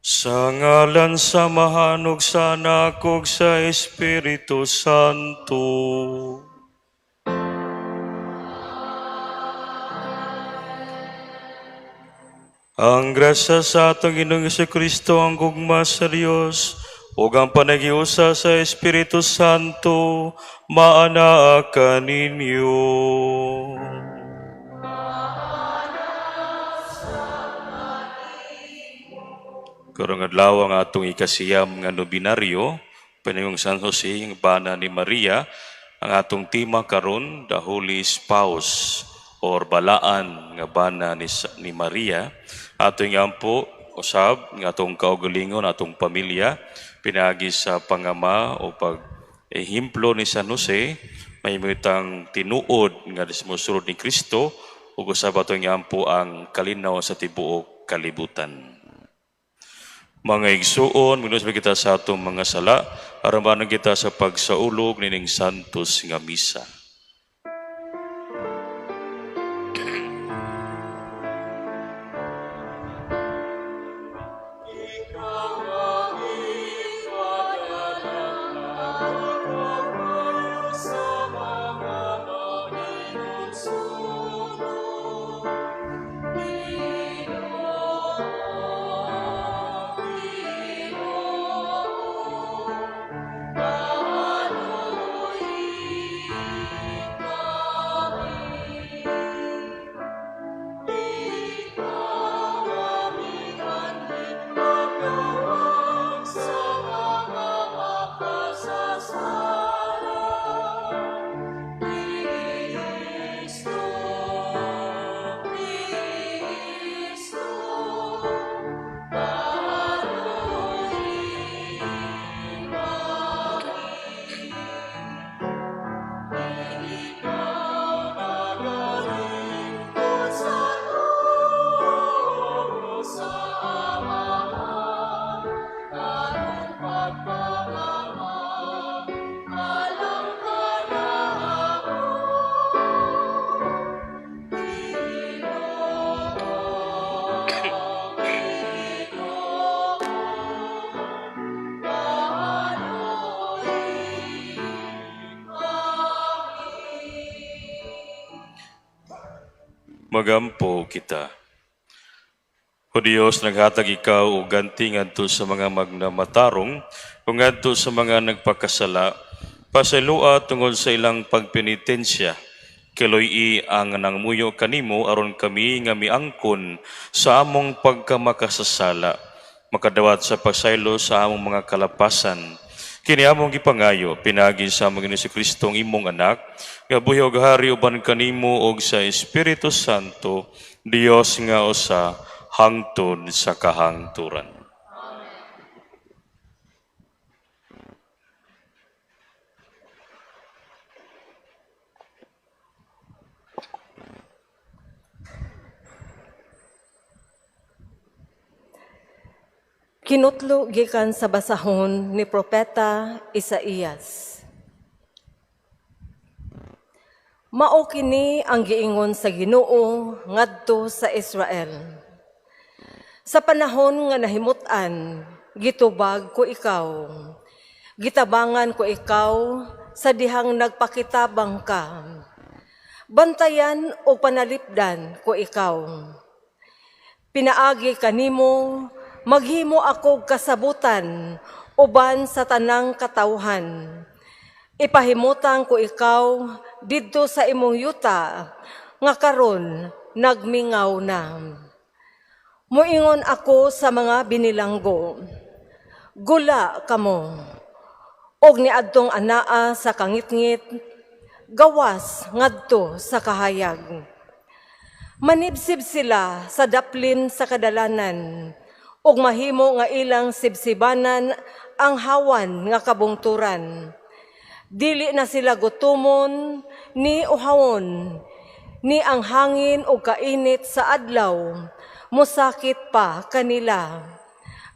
Sa ngalan sa mahanog sa Anak ug sa Espiritu Santo. Ang grasya sa atong Ginoong Jesucristo, ang gugma sa Dios, ug ang panagiusa sa Espiritu Santo, maanaa kaninyo. Karong adlaw ang atong ikasiyam nga nobinaryo, Panginoong San Jose, ang bana ni Maria, ang atong tema karon, the Holy Spouse, or balaan nga bana ni Maria. Atong ampo, usab, nga atong kaugalingon, atong pamilya, pinagi sa pangama o pag-ehimplo ni San Jose, may mitang tinuod nga sumusunod ni Kristo, ug usab atong ampo ang kalinaw sa tibuok kalibutan. Mga igsuon, minusba kita sa atong mga sala, arabanan kita sa pagsaulog nining santos nga misa. Magampo kita. O Diyos, naghatag ikaw o ganti ngadto sa mga magnamatarong, o ngadto sa mga nagpakasala, pasalua tungod sa ilang pagpenitensya. Kiloy ang nangmuyo kanimo aron kami nga miangkon sa among pagkamakasasala, makadawat sa pasaylo sa among mga kalapasan. Kini among gipangayo pinagi sa among Ginoong Kristong imong anak, nga buhi ug hari uban kanimo og sa Espiritu Santo, Dios nga usa hangtod sa kahangturan. Kinutlo gikan sa basahon ni Propeta Isaías. Mao kini ang giingon sa Ginoo ngadto sa Israel. Sa panahon nga nahimutan, gitubag ko ikaw. Gitabangan ko ikaw sa dihang nagpakitabang ka. Bantayan o panalipdan ko ikaw. Pinaagi kanimo, maghimo ako kasabutan uban sa tanang katawhan. Ipahimutan ko ikaw didto sa imong yuta nga karon nagmingaw na. Muingon ako sa mga binilanggo, gula kamo, og niadtong anaa sa kangitngit, gawas ngadto sa kahayag. Manibsib sila sa daplin sa kadalanan, ug mahimo nga ilang sibsibanan ang hawan nga kabungturan. Dili na sila gutumon ni uhawon, ni ang hangin o kainit sa adlaw, musakit pa kanila.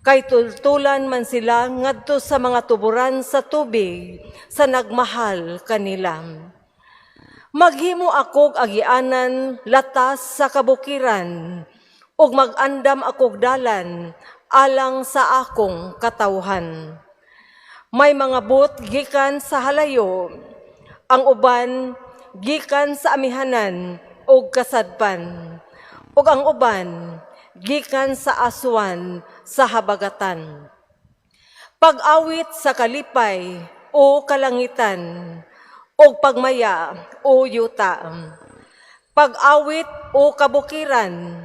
Kay tultulan man sila ngadto sa mga tuburan sa tubig, sa nagmahal kanila. Maghimo akog agianan latas sa kabukiran, ug mag-andam akog dalan alang sa akong katawhan. May mga but gikan sa halayo, ang uban gikan sa amihanan ug kasadpan, ug ang uban gikan sa aswan sa habagatan. Pag-awit sa kalipay o kalangitan, o pagmaya o yuta. Pag-awit o kabukiran,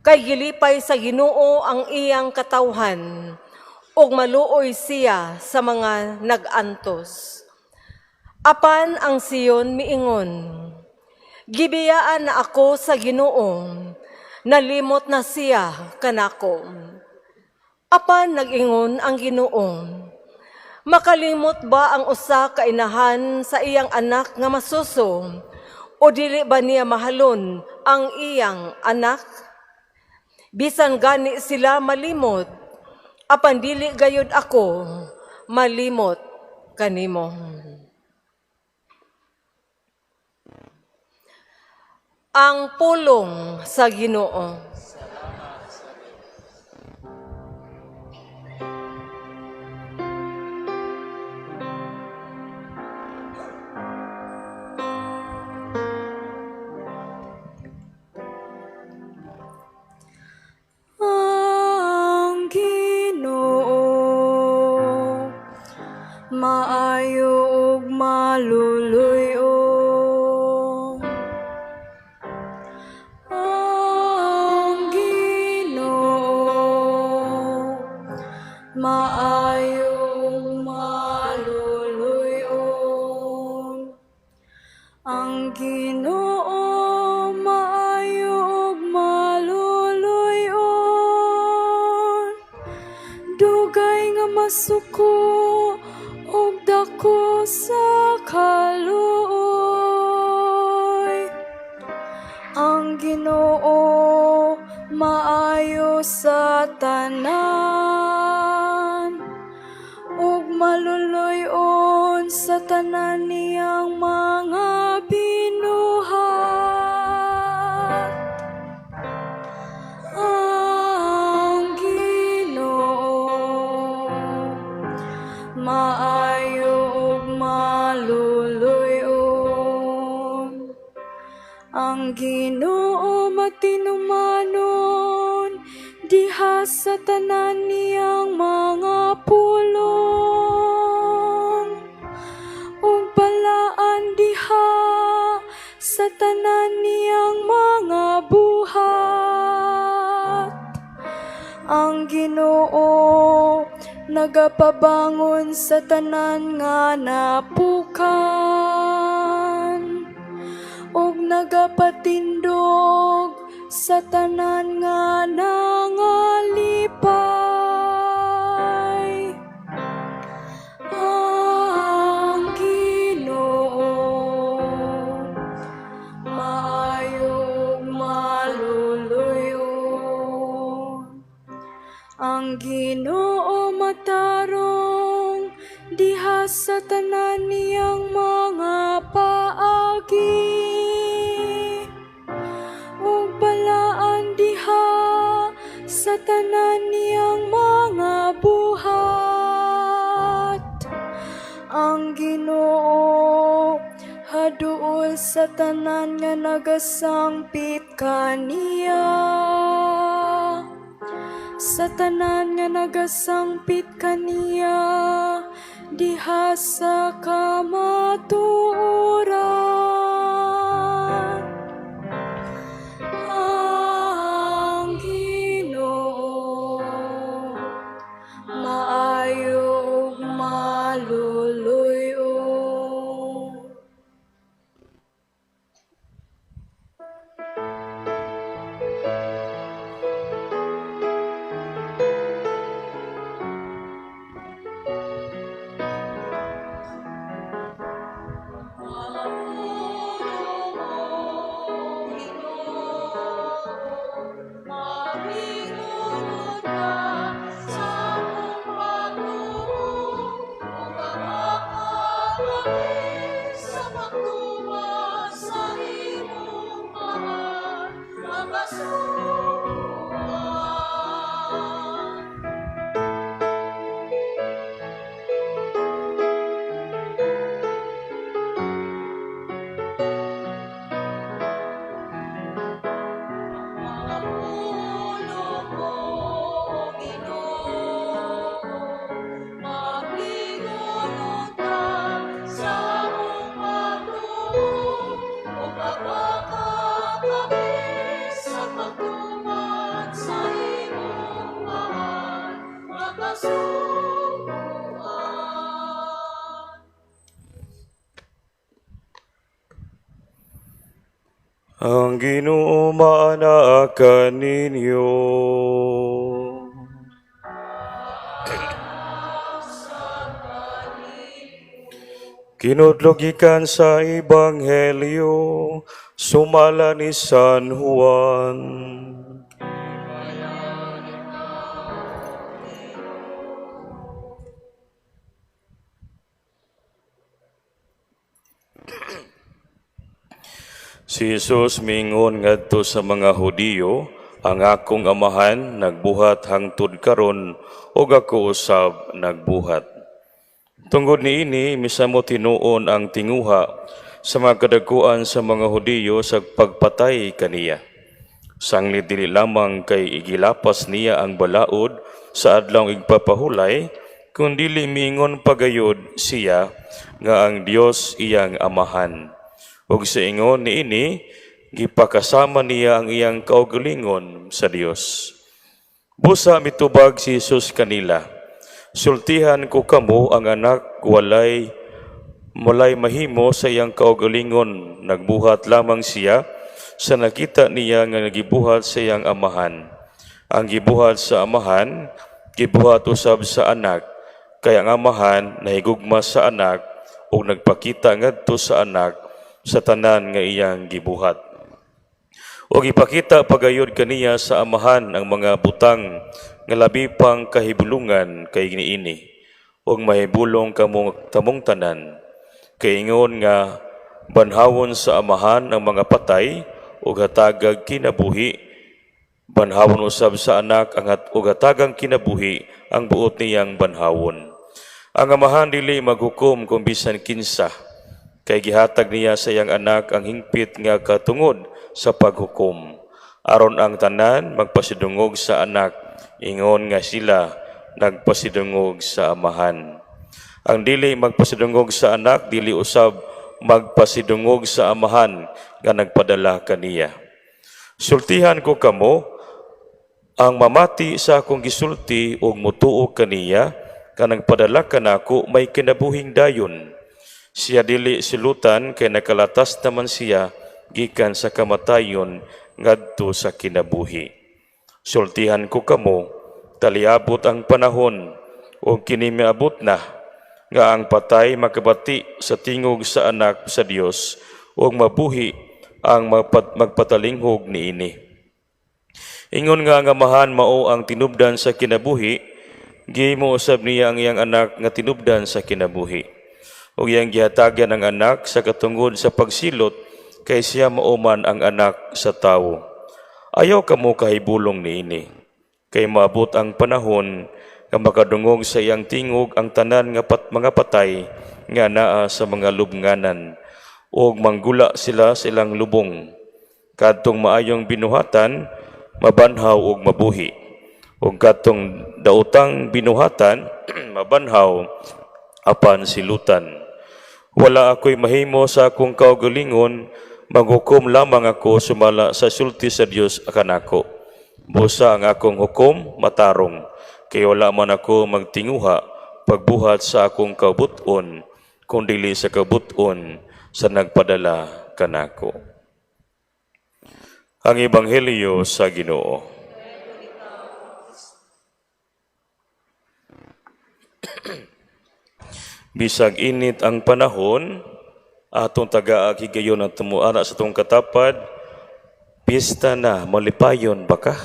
kay gilipay sa Ginoo ang iyang katawhan, ug maluoy siya sa mga nag-antos. Apan ang Siyon miingon, gibiyaan na ako sa Ginoo, nalimot na siya kanako. Apan nag-ingon ang Ginoo, makalimot ba ang usa ka inahan sa iyang anak nga masuso, o dili ba niya mahalon ang iyang anak? Bisan gani sila malimot, apan dili gayud ako malimot kanimo. Ang pulong sa Ginoo. Ang Ginoo maayo ug maluluyon. Ang Ginoo maayo ug maluluyon. Ang Ginoo maayo ug maluluyon. Dugay nga masuko ug dako sa kaluoy. Ang Ginoo maayo sa tanan, ug maluluyon sa tanan niyang mga binuhat. Ang Ginoo maayo ug maluluyon. Ang Ginoo matinumanon diha sa tanan niyang mga pulong, ug balaan diha sa tanan niyang mga buhat. Ang Ginoo nagapabangon sa tanan nga napukan, ug nagapatindog sa tanan nga nangalipay. Ang Ginoo maayo ug maluluyon. Ang Ginoo matarong diha sa tanan niyang mga paagi, ug balaan diha sa tanan niyang mga buhat. Ang Ginoo haduol sa tanan nga nagasangpit kaniya, sa tanan nga nagasangpit kaniya diha sa kamatuoran. Ang Ginoo maayo ug maluluyon. Ang Ginoo maanaa ninyo. Kinudlogikan sa Ebanghelyo, sumala ni San Juan. Si Jesus mingon ngadto sa mga Hudiyo, ang akong amahan nagbuhat hangtod karon ug ako usab nagbuhat. Tungod niini misamo tinuon ang tinguha sa mga kadaguan sa mga Hudiyo sa pagpatay kaniya. Sanglit dili lamang kay igilapas niya ang balaod sa adlaw igpapahulay, kundi mingon pagayod siya nga ang Dios iyang amahan. Ug sa ingon niini, gipakasama niya ang iyang kaugalingon sa Dios. Busa mitubag si Jesus kanila, sultihan ko kamo ang anak walay mahimo sa iyang kaugalingon, nagbuhat lamang siya sa nakita niya nga nagibuhat sa iyang amahan. Ang gibuhat sa amahan, gibuhat usab sa anak, kay ang amahan nahigugma sa anak ug nagpakita ngadto sa anak sa tanan nga iyang gibuhat. O ipakita pagayod kaniya sa amahan ang mga butang nga labi pang kahibulungan kay niini, ug mahibulong kamong tanan. Kay ingon nga banhawon sa amahan ang mga patay ug hatagag kinabuhi, banhawon usab sa anak ug hatagang kinabuhi ang buot niyang banhawon. Ang amahan dili maghukom kung bisan kinsa, kay gihatag niya sa iyang anak ang hingpit nga katungod sa paghukom. Aron ang tanan magpasidungog sa anak, ingon nga sila nagpasidungog sa amahan. Ang dili magpasidungog sa anak, dili usab magpasidungog sa amahan nga nagpadala kaniya. Sultihan ko kamo, ang mamati sa akong gisulti ug mutuo kaniya, nga nagpadala kanako may kinabuhing dayon. Siya dili silutan kay nakalatas naman siya gikan sa kamatayon ngadto sa kinabuhi. Sultihan ko kamo, taliabot ang panahon o kini miabot na nga ang patay makabati sa tingog sa anak sa Dios ug mabuhi ang magpatalinghog niini. Ingon nga ang amahan mao ang tinubdan sa kinabuhi, gihimo usab niya ang iyang anak nga tinubdan sa kinabuhi. O iyang gihatagan ang anak sa katungod sa pagsilot, kay siya mauman ang anak sa tawo. Ayaw kamo kahibulong niini, kay maabot ang panahon nga makadungog sa iyang tingog ang tanan nga mga patay nga naa sa mga lubnganan, ug manggula sila sa ilang lubong. Kadtong maayong binuhatan, mabanhaw ug mabuhi. Ug kadtong daotang binuhatan, mabanhaw apan silutan. Wala ako'y mahimo sa akong kaugalingon, maghukom lamang ako sumala sa sulti sa Dios kanako. Busa ang akong hukom matarong, kay wala man ako magtinguha pagbuhat sa akong kabuton, kundi sa kabuton sa nagpadala kanako. Ang Ebanghelyo sa Ginoo. Bisag init ang panahon, atong taga-akigayon at tumuara sa itong katapad, pista na, malipayon baka?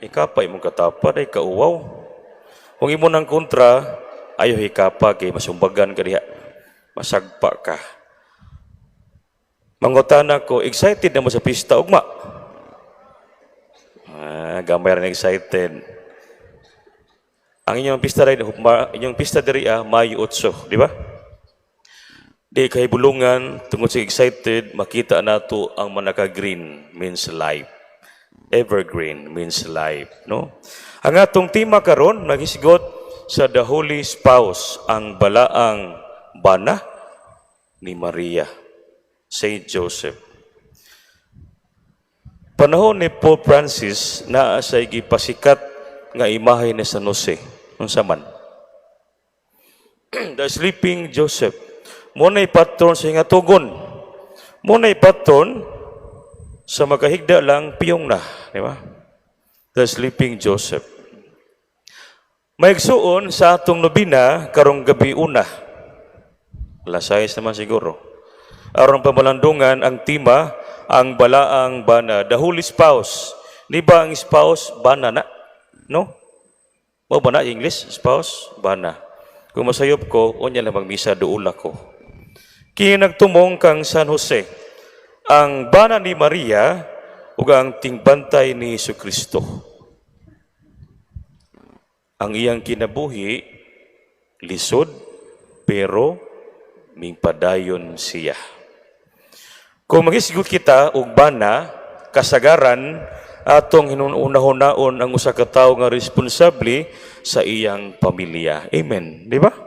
Ikapay mong katapad ay kauwaw. Kung imo ng kontra, ayaw hikapa kay masumbagan ka diha, masagpa ka. Mangutana ko, excited na mo sa pista, ugma? Gamay rin excited. Ang inyong pista diri Mayo 8, di ba? Di kay bulungan tungod sa excited, makita nato ang manaka-green means life. Evergreen means life, no? Ang atong tema karon naghisigot sa The Holy Spouse, ang balaang bana ni Maria, Saint Joseph. Panahon ni Pope Francis naa sa gipasikat nga imahe ni San Jose. Unsa man? The Sleeping Joseph. Mo nay patron sa hingatugon. Muna'y pattern sa makahigda lang piyong na, di ba? The Sleeping Joseph. Maigsuon sa atong nobina karong gabi una. Alas 6 naman siguro. Aron pamalandungan ang tema, ang balaang bana, the holy spouse. Di ba ang spouse, bana na? No? O ba na English? Spouse, bana. Kung masayop ko, unya lang magmisa doon ako. Kaya nagtumong kang San Jose, ang bana ni Maria ug ang tingbantay ni Jesucristo. Ang iyang kinabuhi, lisod, pero mingpadayon siya. Kung magisigot kita og bana, kasagaran, atong hinunahon-naon ang usa ka tawo nga responsable sa iyang pamilya. Amen. Di ba?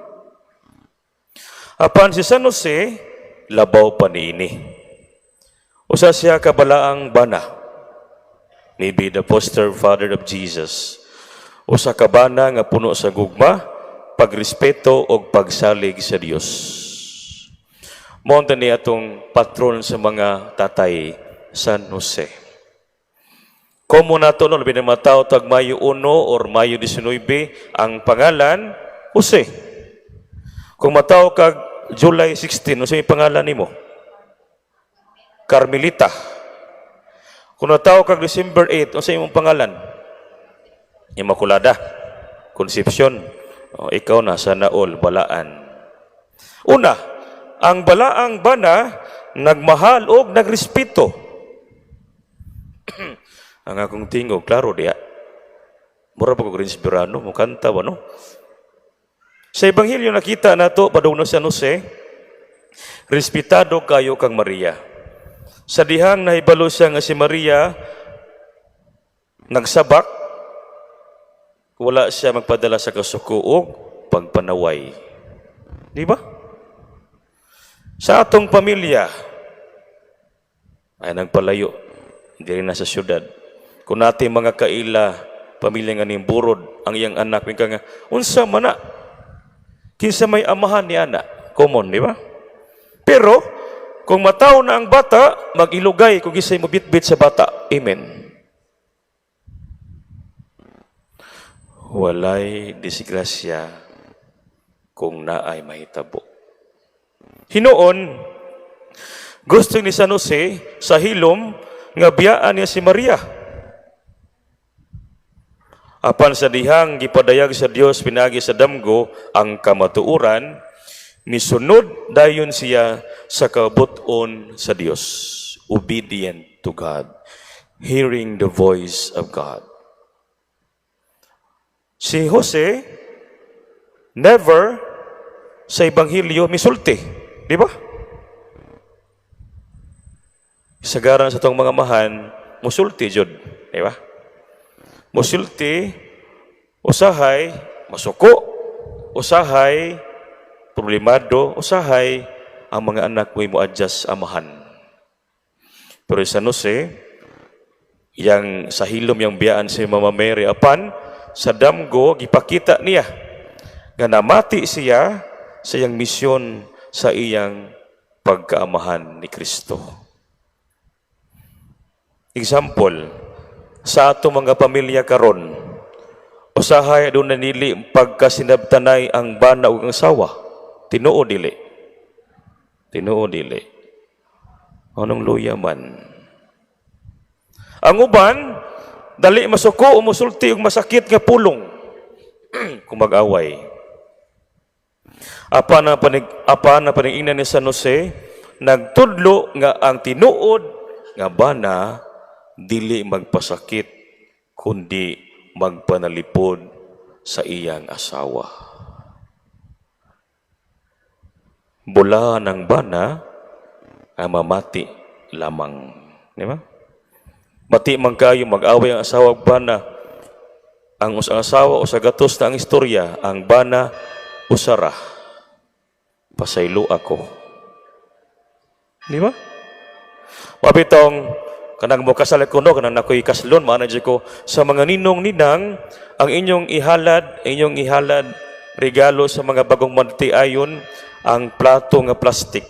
Apan si San Jose, labaw pa niini. Usa siya kabalaang bana. Maybe the foster father of Jesus. Usa ka bana nga puno sa gugma, pagrespeto o pagsalig sa Dios. Monta ni atong patron sa mga tatay, San Jose. Komo nato no, labi na matao tag Mayo 1 or Mayo 19, ang pangalan, Jose. Kung matao kag July 16, ano sa pangalan nimo? Carmelita. Kung matao kag December 8, ano sa imong pangalan? Immaculada. Concepcion. O, ikaw na, sana all, balaan. Una, ang balaang bana, nagmahal o nagrespeto. Ang akong tingog, klaro diya. Mura pa ko inspirano, mukanta ba, no? Sa Ebanghelyo nakita nato padung na San Jose, respetado kayo kang Maria. Sa dihang nahibalo siya nga si Maria, nagsabak, wala siya magpadala sa kasukuog, pagpanaway. Di ba? Sa atong pamilya, ay nagpalayo, hindi rin nasa syudad. Kung natin mga kaila, pamilya nga ning burod, ang iyang anak, nga, unsa man na, kinsa may amahan ni anak. Common, di ba? Pero, kung mataw na ang bata, mag-ilugay kung kisay mo bit-bit sa bata. Amen. Walay disgrasya kung naay mahitabo. Hinoon, gusto ni San Jose sa hilom nga biyaan niya si Maria. Apan sa dihang gipadayag sa Dios pinagi sa damgo ang kamatuuran, misunod dayon siya sa kabuton sa Dios, obedient to God, hearing the voice of God. Si Jose never sa Ebanghelyo misulti, di ba? Sagaran sa tong mga mahan, musulti jud, di ba? Musulti, usahay, masuko, usahay, problemado, usahay, ang mga anak mo adjust amahan. Pero sa Jose, yang sa hilom yang biyaan si Mama Mary, apan, sa damgo, gipakita niya, nga namati siya sa iyang misyon sa iyang pagkaamahan ni Kristo. Example, sa ato mga pamilya karon, usahay doon nanili pagkasinabtanay ang bana ug ang asawa. Tinuo dili. Tinuo dili. Anong luya man. Ang uban, dali masuko o musulti ug masakit nga pulong kung mag-away. Apa na paningina ni San Jose, nagtudlo nga ang tinuod nga bana dili magpasakit kundi magpanalipod sa iyang asawa. Bula ng bana ay mamati lamang. Di ba? Mati man kayo mag-away ang asawa ug bana. Ang asawa o sa gatos na ang istorya, ang bana usara. Pasaylo ako. Di ba? Mabitong kanang mo kasal kuno kanang nakoy kaslon manage ko sa mga ninong ninang ang inyong ihalad regalo sa mga bagong manti ayon ang plato nga plastic.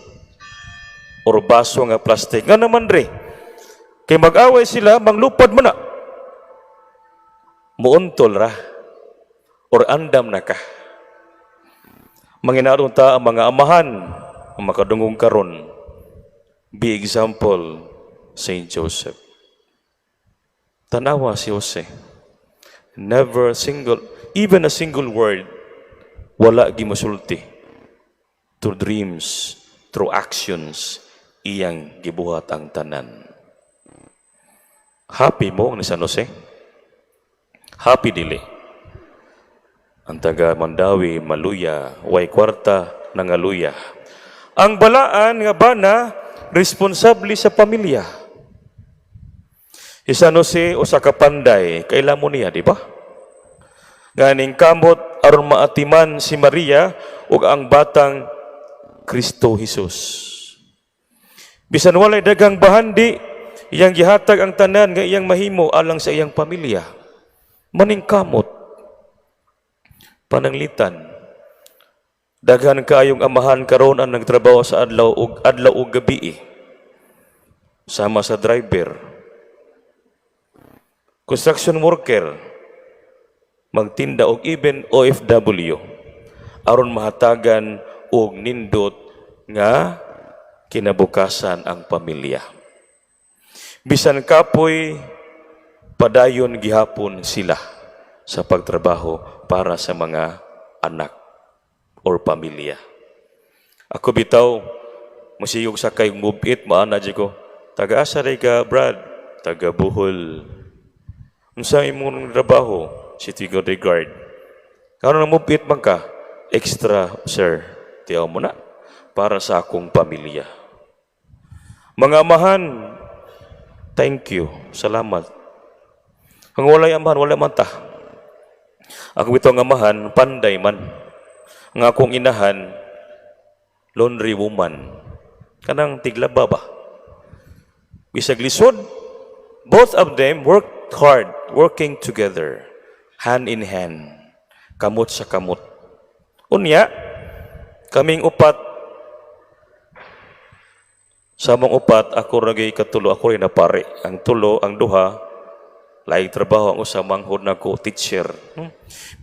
or baso nga plastic. Nga naman re, kay mag-away sila, manglupad mo na. Muuntol ra, or andam na ka. Manginaron ta ang mga amahan, ang makadungong karon. Be example, Saint Joseph. Tanawa si Jose. Never even a single word, wala gimusulti. Through dreams, through actions, iyang gibuhat ang tanan. Happy mo ni San Jose? Happy dili. Ang taga Mandawi, maluya, way kwarta, nangaluya. Ang balaan nga bana, responsable sa pamilya. Si San Jose o sa kapanday, kailan mo niya, di ba? Nganing kamot, aron maatiman si Maria o ang batang Kristo Jesus. Bisan walay dagang bahandi, iyang gihatag ang tanan nga iyang mahimo alang sa iyang pamilya. Maning kamot, pananglitan, daghan kaayong amahan karon ang nagtrabaho sa adlaw ug gabi. Sama sa driver, construction worker, magtinda og even OFW aron mahatagan og nindot nga kinabukasan ang pamilya. Bisan kapoy padayon gihapon sila sa pagtrabaho para sa mga anak or pamilya. Ako bitaw, masiyog sa kay move it, maana di ko, taga-asa rin ka, Brad, taga-Buhol. Unsa imong trabaho? Security guard. Kano na move it man ka? Extra, sir. Tiyaw mo na, para sa akong pamilya. Mga amahan, thank you, salamat. Ang walay amahan, wala man ta. Ako itong amahan, panday man. Ang akong inahan, laundry woman. Kanang tiglaba ba? Bisag lisod, both of them worked hard, working together, hand in hand, kamot sa kamot. Unya, kaming upat, sa mong upat, ako nagay katulo, ako rin napari. Ang tulo, ang duha, laing trabaho ang usamang hod na ko, teacher.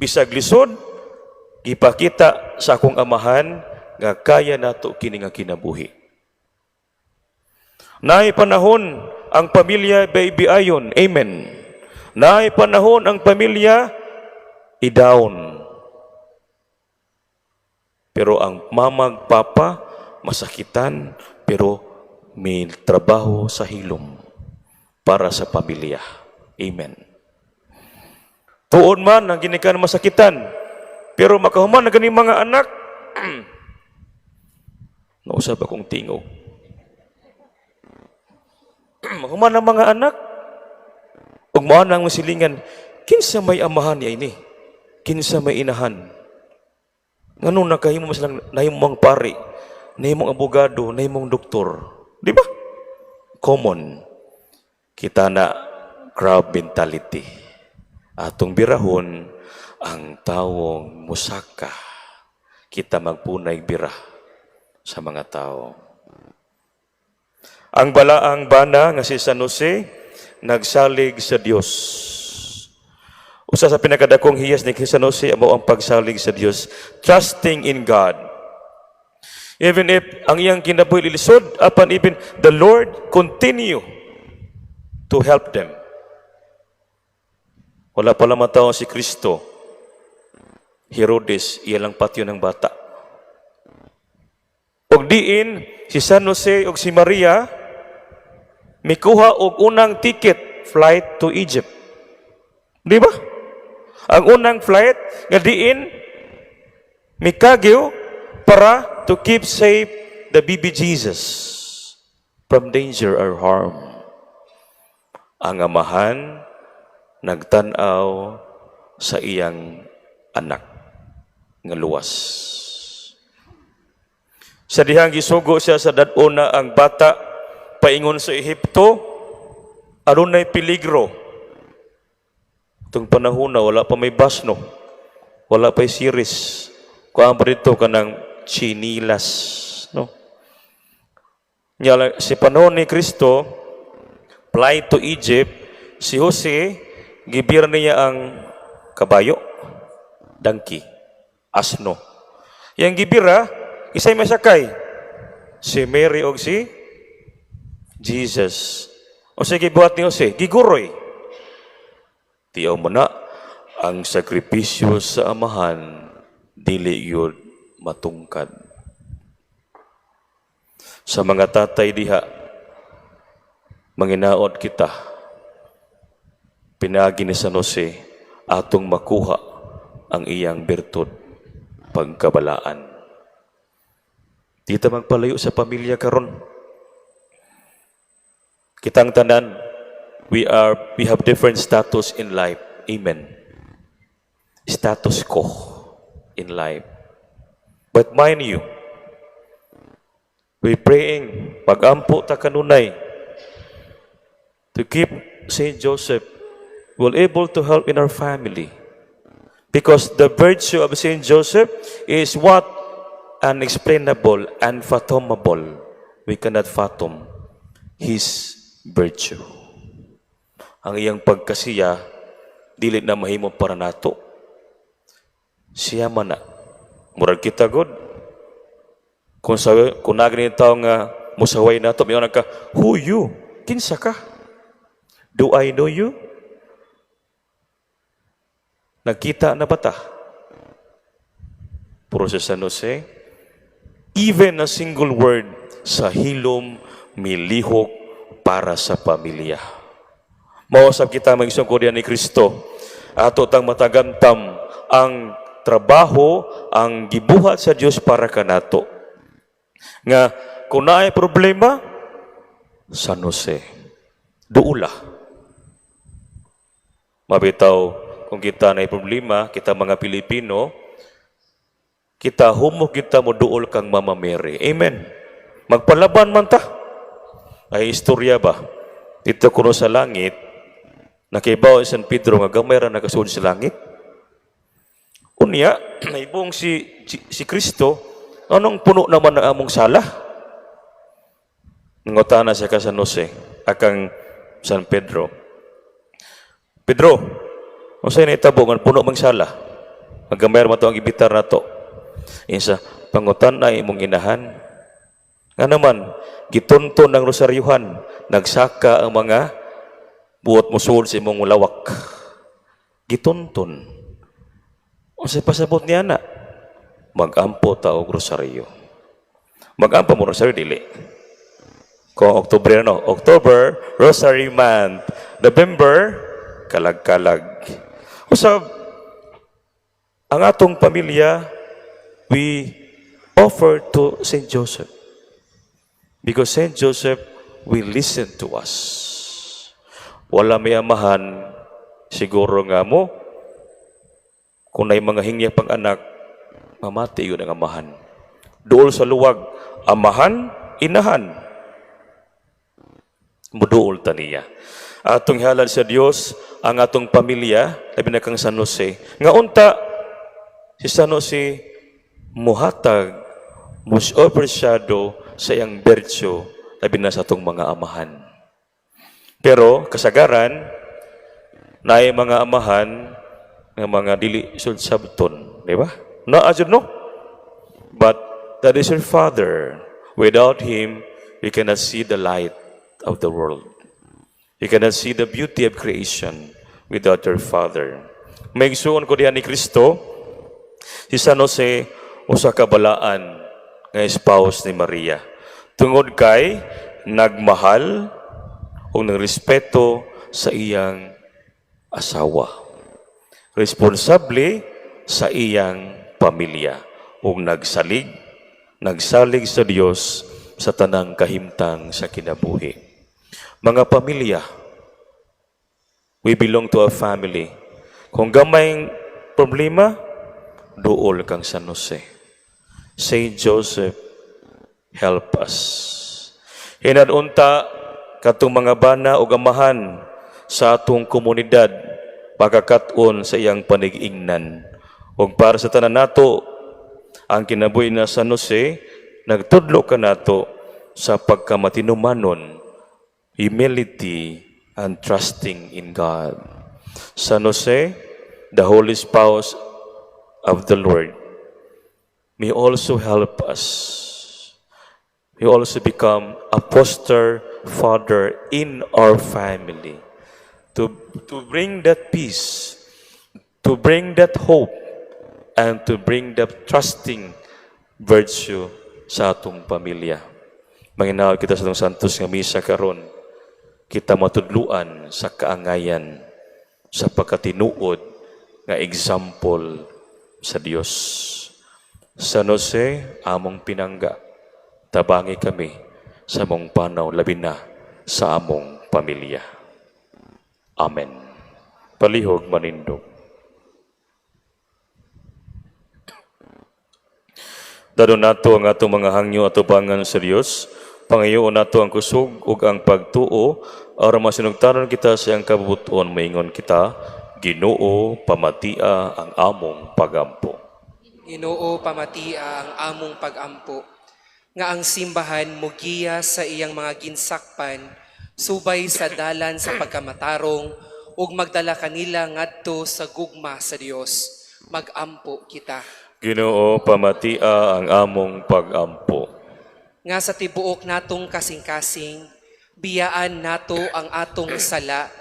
Bisag lisod, ipakita sa akong amahan, nga kaya nato kini nga kinabuhi. Naay panahon, ang pamilya baby ayon, amen. Naay panahon, ang pamilya i-down. Pero ang mamag papa, masakitan, pero may trabaho sa hilom para sa pamilya. Amen. Tuon man ang ginikan masakitan, pero makahuman na ganing mga anak, nausap akong tingog. Mahuman ang mga anak, ug mao nang masilingan, kinsa may amahan niya ini? Kinsa may inahan? Ngano nakahimo mas lang nahimong pari, nahimong abogado, nahimong doktor. Di ba? Common. Kita na crowd mentality. Atong birahon ang tawong musaka. Kita magpunay bira sa mga tao. Ang balaang bana nga si San Jose nagsalig sa Dios. Usa sa pinakadakong hiyas ni San Jose amo ang pagsalig sa Dios, trusting in God. Even if ang iyang kinabuhi lilisod, apan even the Lord continue to help them. Wala pala matao si Kristo. Herodes, iya lang patyo ng bata. Og diin, si San Jose og si Maria, mikuha og unang ticket, flight to Egypt. Di ba? Ang unang flight, nga diin, mikagyo para to keep safe the baby Jesus from danger or harm. Ang amahan, nagtanaw sa iyang anak nga luwas. Sa dihang gisugo siya sa daduna ang bata paingon sa Ehipto, adunay peligro. Itong panahon na wala pa may basno, wala pa series. Kuhaan pa dito ka ng chinilas. No? Si panahon ni Kristo, flight to Egypt, si Jose, gibira niya ang kabayo, donkey, asno. Yang gibira, isa'y masakay, si Mary o si Jesus. O sige, buhat ni Jose, giguroy. Tiyaw mo na, ang sakripisyo sa amahan, dili yun matungkad. Sa mga tatay diha, manginaot kita, pinagi ni San Jose, atong makuha ang iyang bertud, pagkabalaan. Di ta magpalayo sa pamilya karon. Kitang tanan, we have different status in life. Amen. Status ko in life. But mind you, we praying, pag-ampo ta kanunay, to keep Saint Joseph will able to help in our family. Because the virtue of Saint Joseph is what? Unexplainable, unfathomable. We cannot fathom his virtue. Ang iyang pagkasiya, dili na mahimo para nato. Siya man na. Murag kita god. Kung naging tao nga musaway nato, may ka, who you? Kinsa ka? Do I know you? Nagkita na ba ta? Puro sa San Jose, even a single word sa hilom milihok para sa pamilya. Mausap kita mag-isungkod ni Kristo. Ato tang matagantam ang trabaho, ang gibuhat sa Dios para kanato. Nga kung naay problema, San Jose, duula. Mabitaw, kung kita naay problema, kita mga Pilipino, kita humok kita mo duol kang Mama Mary. Amen. Magpalaban man ta. Ay istorya ba? Dito kuno sa langit, nakibaw San Pedro nga gamay ra nakasulod sa langit. Unya, naibong si Kristo, anong puno naman ang among sala? Ngotana siya ka San Jose, akang San Pedro. Pedro, unsay naitabo nga puno mang sala? Magamay ra man to ang ibitar nato. Insa pangutan na imong inahan. Nga naman, gitunton ng rosaryuhan, nagsaka ang mga buot musul sa imong lawak. Gitunton. O sa pasabot niya na, mag-ampo ta og rosaryo. Mag-ampo mo rosaryo, dili. Kung October, October, Rosary Month. November, kalag-kalag. Usab, ang atong pamilya, we offer to Saint Joseph. Because Saint Joseph will listen to us. Wala may amahan, siguro nga mo, kung na'y mga hingya pang anak, mamati yun ang amahan. Dool sa luwag, amahan, inahan. Muduol ta niya. Atong halal sa Dios, ang atong pamilya, labi na kang San Jose. Nga unta, si San Jose, muhatag, mus overshadow sa iyang virtue, labi na sa atong mga amahan. Pero, kasagaran, na mga amahan, ng mga dili sabton, di ba? No, ajud no? But that is your Father. Without Him, we cannot see the light of the world. You cannot see the beauty of creation without your Father. May igsuon ko diyan ni Kristo, si San Jose, usa ka balaan nga spouse ni Maria. Tungod kay nagmahal o nagrespeto sa iyang asawa. Responsable sa iyang pamilya ug nagsalig sa Dios sa tanang kahimtang sa kinabuhi. Mga pamilya, we belong to a family. Kung gamay problema, duol kang San Jose. Saint Joseph, help us. Hinadunta katong mga bana ug amahan sa atong komunidad, pagkakat-on sa iyang panig-ingnan. Ug para sa tanan nato, ang kinabuhi na San Jose, nagtudlo ka nato sa pagkamatinumanon, humility, and trusting in God. San Jose, the holy spouse of the Lord, may also help us. May also become a foster father in our family to bring that peace, to bring that hope, and to bring that trusting virtue sa atong pamilya. Manginawag kita sa itong santos nga misa karon, kita matudluan sa kaangayan, sa pagkatinuod nga example sa Dios. San Jose, among pinangga, tabangi kami sa among panaw, labi na sa among pamilya. Amen. Palihog manindog. Dadon nato ang atong mga hangyo at ubangan sa Dios, pangayoon nato ang kusog ug ang pagtuo, aron masinugtanon kita sa iyang kabubuton, maingon kita, Ginoo, pamatia ang among pagampo. Ginoo, pamatia ang among pagampo, nga ang simbahan mugiya sa iyang mga ginsakpan, subay sa dalan sa pagkamatarong, ug magdala kanila ngadto sa gugma sa Dios. Magampo kita. Ginoo, pamatia ang among pagampo. Nga sa tibuok natong kasing-kasing, biyaan nato ang atong sala,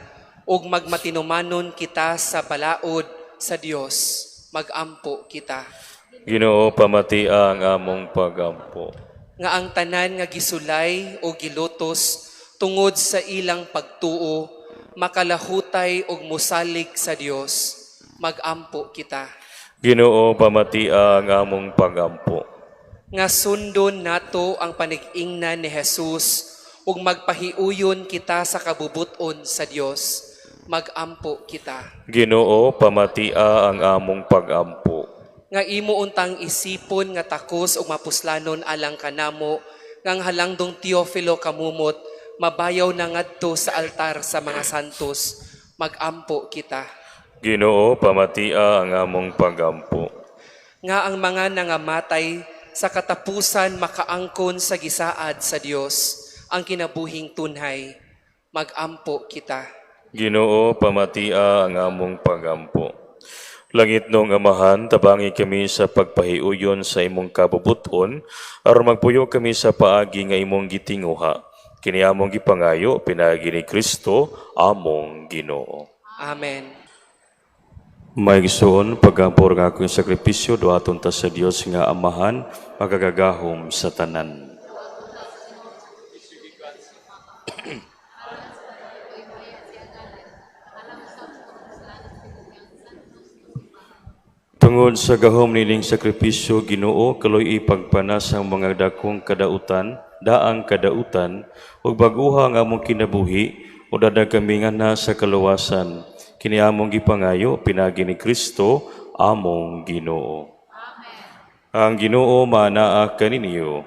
ug magmatinumanon kita sa balaod sa Dios. Magampo kita. Ginoo, pamatia ang among pagampo. Nga ang tanan nga gisulay o gilutos tungod sa ilang pagtuo, makalahutay og musalig sa Dios. Magampo kita. Ginoo, pamatia ang among pagampo. Nga sundon nato ang panig-ingnan ni Jesus ug magpahiuyon kita sa kabubuton sa Dios. Magampo kita. Ginoo, pamatia ang among pagampo. Nga imo untang isipon nga takos ug mapuslanon alang kanamo, ngang halangdong Teofilo kamumot, mabayaw na ngadto sa altar sa mga santos. Magampo kita. Ginoo, pamatia ang among pagampo. Nga ang mga nangamatay sa katapusan makaangkon sa gisaad sa Dios, ang kinabuhing tunhay. Magampo kita. Ginoo, pamatia ang among pagampo. Langit nung Amahan, tabangi kami sa pagpahiuyon sa imong kabubuton, aron magpuyo kami sa paagi nga imong gitinguha. Kini among gipangayo, pinaagi ni Kristo, among Ginoo. Amen. May gisuon, pagambor nga akong sakripisyo, duhaton ta sa Dios nga Amahan, magagagahom sa tanan. Tungod sa gahom nining sakripisyo, Ginoo, kaloy ipagpanas ang mga dakong kadautan, daang kadautan, ug baguha nga among kinabuhi, o dadag kami nga na sa kaluwasan. Kini among gipangayo, pinagi ni Kristo, among Ginoo. Ang Ginoo manaa kaninyo,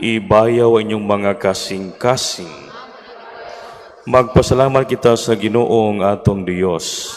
ibayaw inyong mga kasing-kasing. Magpasalamat kita sa Ginoo ang atong Dios.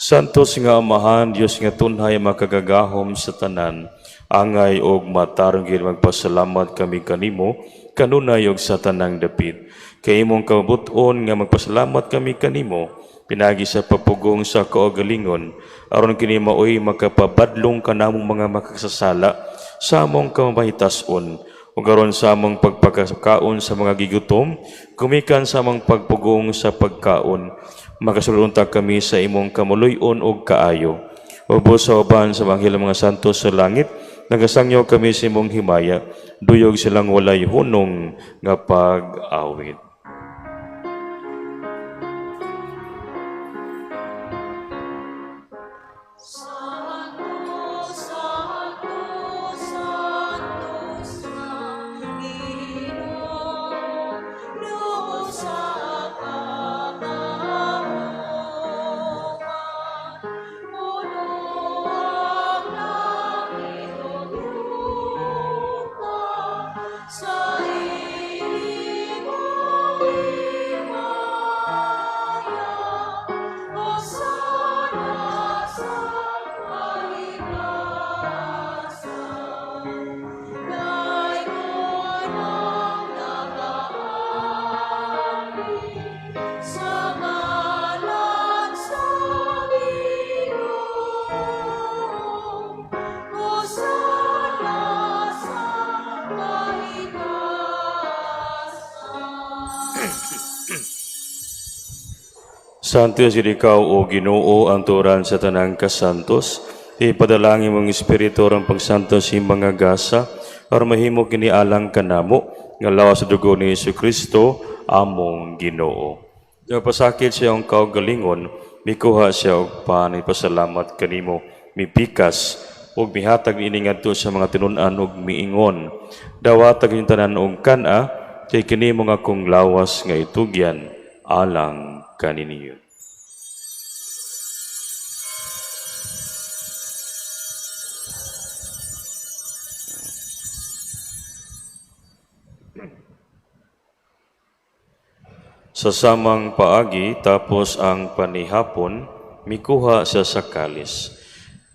Santos nga Amahan, Dios nga tunhay makagagahom sa tanan, angay og matarong gid magpasalamat kami kanimo, kanunay og sa tanang dapit. Kay imong kabubuton nga magpasalamat kami kanimo, pinagi sa papugong sa kaugalingon, aron kini maoy makapabadlong kanamong mga makasasala sa among kamahitason, ug aron sa among pagpagkaon sa mga gigutom, kumikan sa among pagpugong sa pagkaon, makasulunta kami sa imong kamuloy-on og kaayo. Ubos sa uban sa banghil mga santos sa langit, nagasangyo kami sa imong himaya, duyog silang walay hunong nga pag-awit. Sa ilimos Santo si ikaw o Ginoo ang turan sa tanang kasantos. Ipadalangin mong espiritu ang pagsantos sa mga gasa para mahimo kini alang kanamo nga lawas sa dugo ni Jesucristo among Ginoo. Pasakit siya ang kaugalingon, mikuha siya og panipasalamat kanimo, mipikas ug mihatag ini ngadto sa mga tinun-an ug miingon. Dawatag yung tanan og kana kay kini mga kong lawas nga itugyan alang kaniniyo. Sa samang paagi tapos ang panihapon, mikuha siya sa kalis.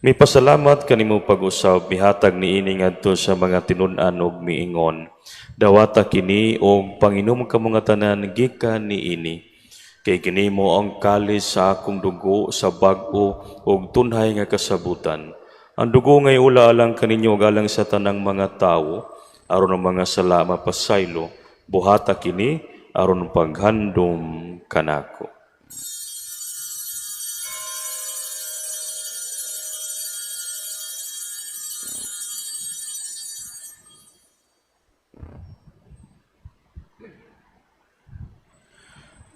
Mipasalamat kanimo pag-usab mihatag niini ngadto sa mga tinun-an ug miingon. Dawata kini og Panginom ka mga tanan gikan niini. Kay kini mo ang kalis sa akong dugo sa bag-o ug tunhay nga kasabutan. Ang dugo ngay ula alang kaninyo galang sa tanang mga tawo aron ang mga sala mapasaylo. Buhata kini aron paghandom kanako.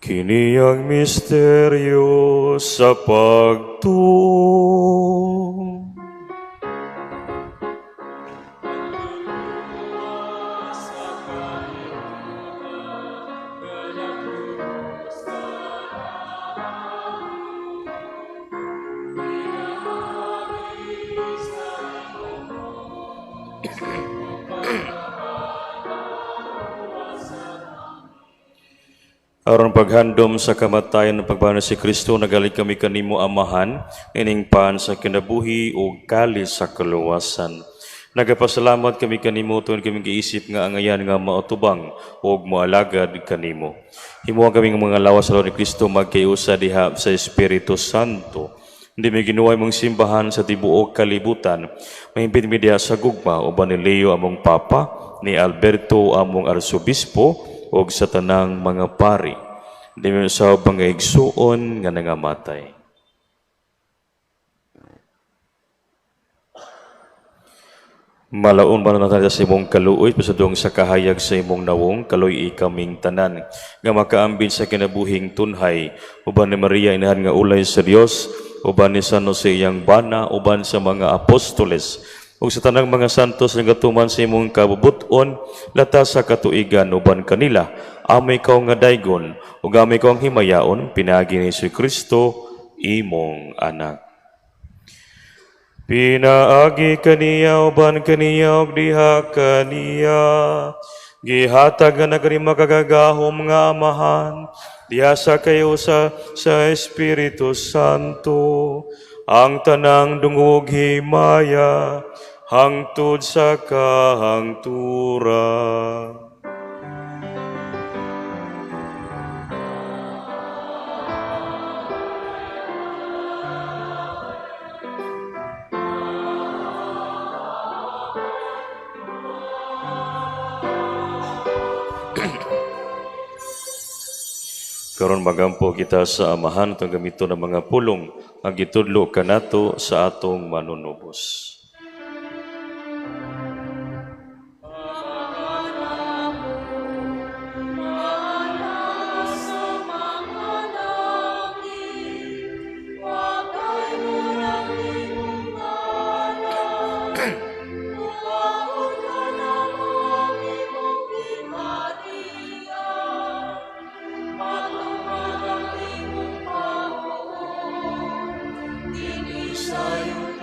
Kini ang misteryo sa pagtuo. Aron paghandom sa kamatayan ng pagbawa si Kristo, nagalit kami kanimo amahan, ining paan sa kinabuhi o kalis sa kaluwasan. Nagapasalamat kami kanimo tuon kami giisip nga angayan nga mautubang o moalagad kanimo. Himuha kami mga lawas sa Lord ni Kristo magkayusa diha sa Espiritu Santo. Hindi may ginuway mong simbahan sa tibuok kalibutan. Mahimpit mi diha sa gugma o Banileo among Papa, ni Alberto among Arsobispo, o sa tanang mga pari, di mo sa mga igsuon nga nangamatay. Malaon ba na natin sa imong kaluoy, pasadong sa kahayag sa imong nawong, kaloy ikaming tanan, nga makaambin sa kinabuhing tunhay, uban ni Maria inahan nga ulay sa Dios, uban ni San Jose iyang bana, uban sa mga apostoles, ug sa tanang mga santos nga gatuman sa imong kabubuton lata sa katuigan uban kanila amay kaw nga daygon ug amay kaw ang himayaon pinagi ni Jesucristo imong anak. Pinaagi kaniya uban kaniya ug diha kaniya gihatag nga nagrima kagagahom nga amahan diha sa kayo sa Espiritu Santo ang tanang dungog himaya hangtod sa kahangturan. Karon magampo kita sa amahan itong gamito ng mga pulong ang gitudlo kanato sa atong manunubos. Sayang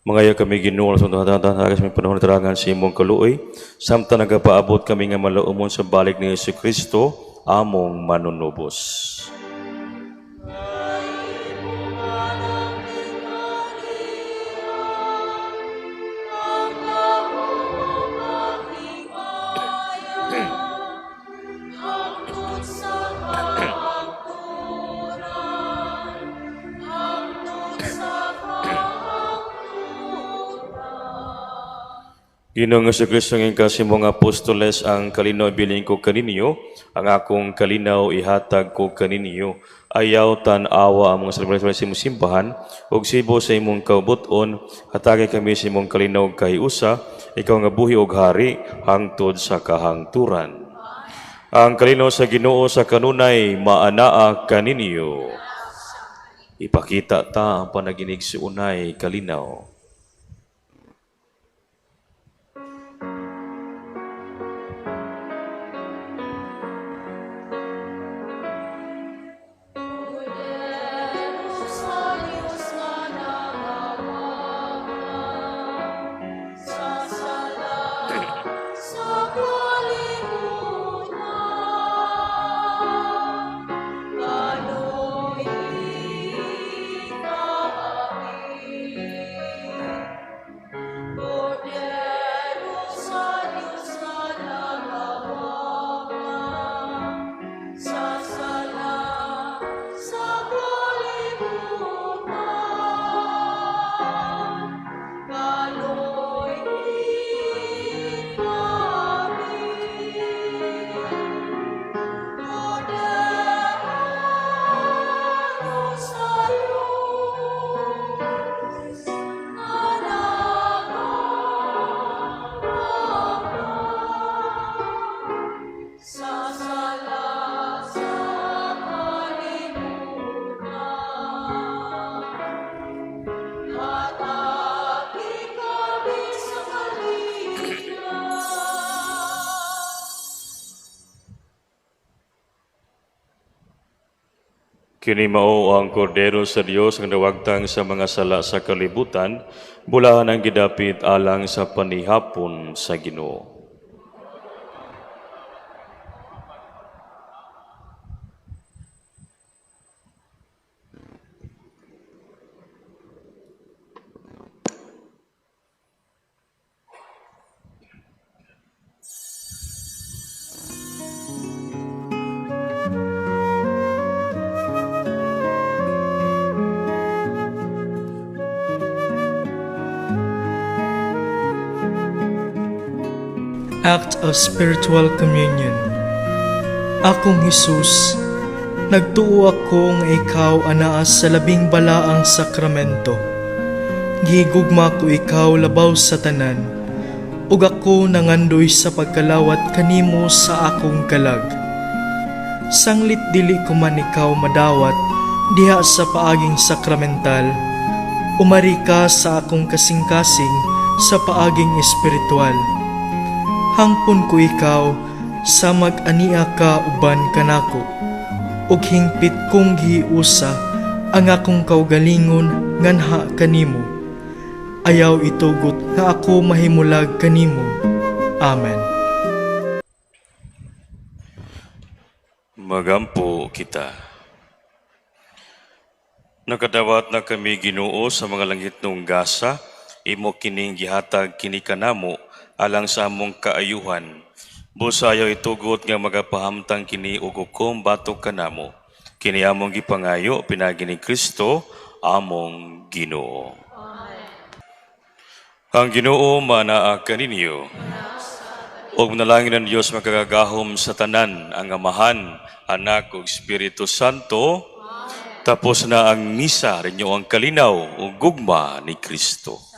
Mangaya kami Ginoo sa tagas may panahon tarangan sa imong kaluoy, samtang nagapaabot kami nga malaumon sa balik ni Jesucristo, among manunubos. Ginoong Jesucristo ng kasimong apostoles ang kalinaw biling ko kaninyo, ang akong kalinaw ihatag ko kaninyo. Ayaw tan-awa ang mga selebrasyon sa imong simbahan, ug sibo sa imong kaubuton, hatagay kami sa imong kalinaw kahiusa, ikaw nga buhi og hari, hangtod sa kahangturan. Ang kalinaw sa Ginoo sa kanunay maanaa kaninyo. Ipakita ta ang panaginig sa unay kalinaw. Kini mao ang kordero sa Dios nga nawagtang sa mga sala sa kalibutan, bulahan ang gidapit alang sa panihapon sa Ginoo. Act of Spiritual Communion. Akong Hesus, nagtuo ako nga ikaw anaas sa labing balaang sakramento. Gihigugma ko ikaw labaw sa tanan, ug ako nangandoy sa pagkalawat kanimo sa akong kalag. Sanglit dili ko man ikaw madawat diha sa paaging sakramental, umari ka sa akong kasing-kasing sa paaging espiritual. Hangpon ko ikaw sa mag-ania ka uban kanako, ug hingpit kong giusa ang akong kaugalingon nganha kanimo. Ayaw itugot nga ako mahimulag kanimo. Amen. Magampo kita. Nakadawat na kami Ginoo sa mga langit nung gasa, imo kining gihatag kini kanamo alang sa among kaayuhan. Busayaw itugot nga magapahamtang kini ug hukom batok kanamo. Kini among gipangayo pinagi ni Kristo among Ginoo. Ang Ginoo manaa kaninyo. Og manalangin ng Dios makagagahom sa tanan ang Amahan, Anak ug Espiritu Santo. Tapos na ang misa, rinyo ang kalinaw ug gugma ni Kristo.